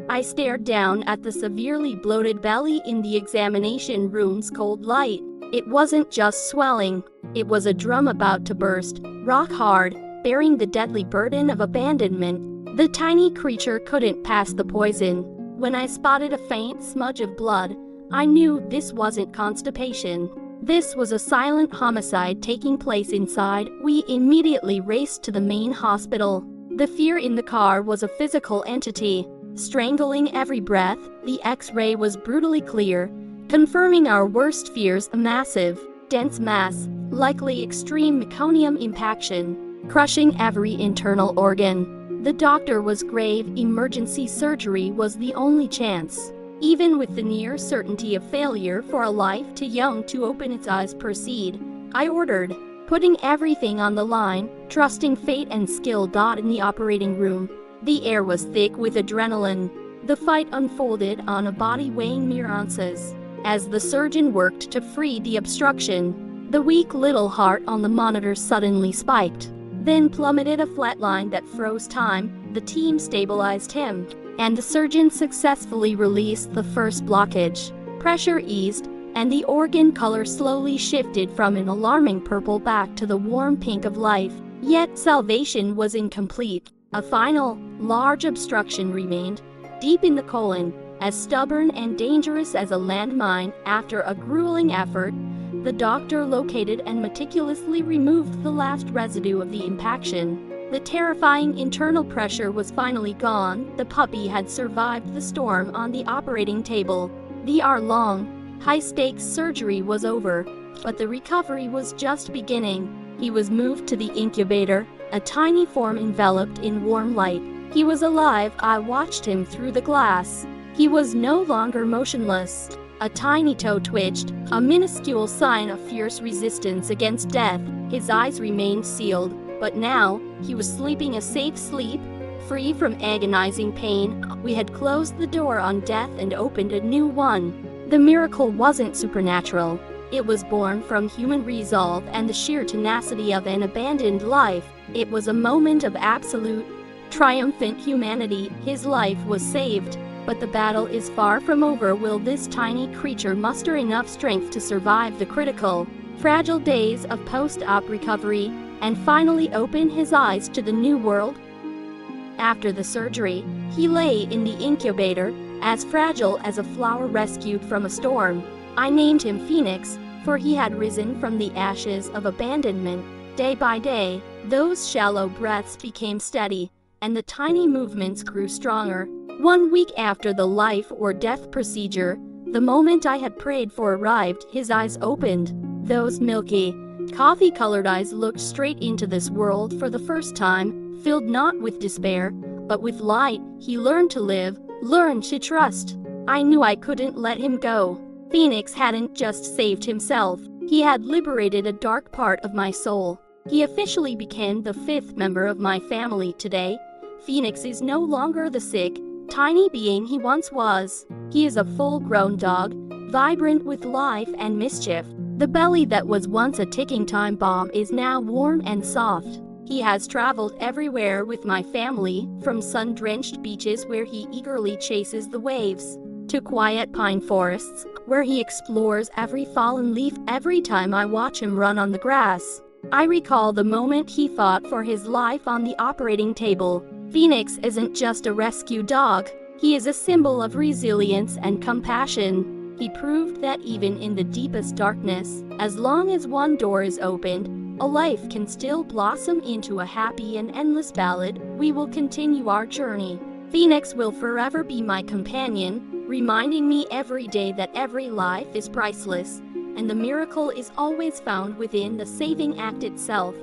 I stared down at the severely bloated belly in the examination room's cold light. It wasn't just swelling. It was a drum about to burst, rock hard, bearing the deadly burden of abandonment. The tiny creature couldn't pass the poison. When I spotted a faint smudge of blood, I knew this wasn't constipation. This was a silent homicide taking place inside. We immediately raced to the main hospital. The fear in the car was a physical entity, strangling every breath. The X-ray was brutally clear, confirming our worst fears: a massive, dense mass, likely extreme meconium impaction, crushing every internal organ. The doctor was grave. Emergency surgery was the only chance. Even with the near certainty of failure for a life too young to open its eyes, proceed, I ordered, putting everything on the line, trusting fate and skill. In the operating room, the air was thick with adrenaline. The fight unfolded on a body weighing mere ounces. As the surgeon worked to free the obstruction, the weak little heart on the monitor suddenly spiked, then plummeted, a flatline that froze time. The team stabilized him, and the surgeon successfully released the first blockage. Pressure eased, and the organ color slowly shifted from an alarming purple back to the warm pink of life. Yet salvation was incomplete. A final, large obstruction remained, deep in the colon, as stubborn and dangerous as a landmine. After a grueling effort, the doctor located and meticulously removed the last residue of the impaction. The terrifying internal pressure was finally gone. The puppy had survived the storm on the operating table. The hour-long, high-stakes surgery was over, but the recovery was just beginning. He was moved to the incubator, a tiny form enveloped in warm light. He was alive. I watched him through the glass. He was no longer motionless. A tiny toe twitched, a minuscule sign of fierce resistance against death. His eyes remained sealed, but now, he was sleeping a safe sleep, free from agonizing pain. We had closed the door on death and opened a new one. The miracle wasn't supernatural. It was born from human resolve and the sheer tenacity of an abandoned life. It was a moment of absolute, triumphant humanity. His life was saved, but the battle is far from over. Will this tiny creature muster enough strength to survive the critical, fragile days of post-op recovery, and finally open his eyes to the new world? After the surgery, he lay in the incubator, as fragile as a flower rescued from a storm. I named him Phoenix, for he had risen from the ashes of abandonment. Day by day, those shallow breaths became steady, and the tiny movements grew stronger. 1 week after the life or death procedure, the moment I had prayed for arrived. His eyes opened. Those milky, coffee-colored eyes looked straight into this world for the first time, filled not with despair, but with light. He learned to live, learned to trust. I knew I couldn't let him go. Phoenix hadn't just saved himself, he had liberated a dark part of my soul. He officially became the 5th member of my family. Today, Phoenix is no longer the sick, tiny being he once was. He is a full-grown dog, vibrant with life and mischief. The belly that was once a ticking time bomb is now warm and soft. He has traveled everywhere with my family, from sun-drenched beaches where he eagerly chases the waves, to quiet pine forests, where he explores every fallen leaf. Every time I watch him run on the grass, I recall the moment he fought for his life on the operating table. Phoenix isn't just a rescue dog, he is a symbol of resilience and compassion. He proved that even in the deepest darkness, as long as one door is opened, a life can still blossom into a happy and endless ballad. We will continue our journey. Phoenix will forever be my companion, reminding me every day that every life is priceless, and the miracle is always found within the saving act itself.